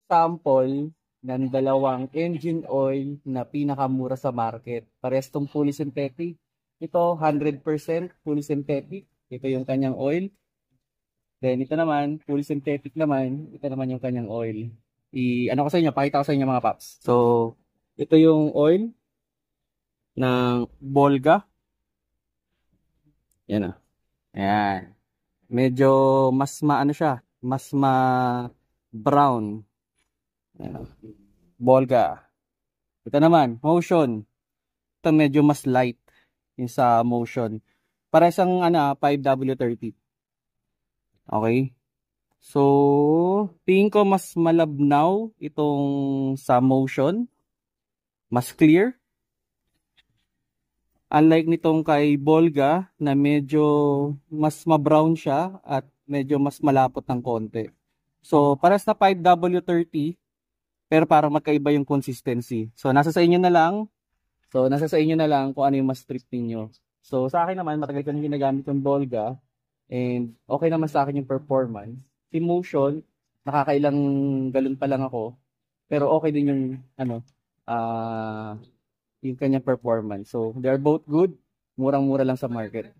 sample ng dalawang engine oil na pinakamura sa market. Parehas tong fully synthetic. Ito, 100% fully synthetic. Ito yung kanyang oil. Then, ito naman, fully synthetic naman. Ito naman yung kanyang oil. Ano ko sa inyo, pakita ko sa inyo mga paps. So, ito yung oil ng Bolga. Yan ah. Ayan. Medyo mas maano siya, mas brown. Ayan. Bolga. Ito naman, Motion. Ito medyo mas light yung sa Motion. Para isang 5W30. Okay? So, tingin ko mas malabnaw itong sa Motion. Mas clear. Unlike nitong kay Bolga na medyo mas ma-brown siya at medyo mas malapot ng konti. So, pares na 5W30 pero parang magkaiba yung consistency. So, nasa sa inyo na lang. Kung ano yung mas trip ninyo. So, sa akin naman, matagal ko na ginagamit yung Bolga and okay naman sa akin yung performance. Si Motion, nakakailang galon pa lang ako pero okay din yung yung kanyang performance. So, they're both good. Murang-mura lang sa market.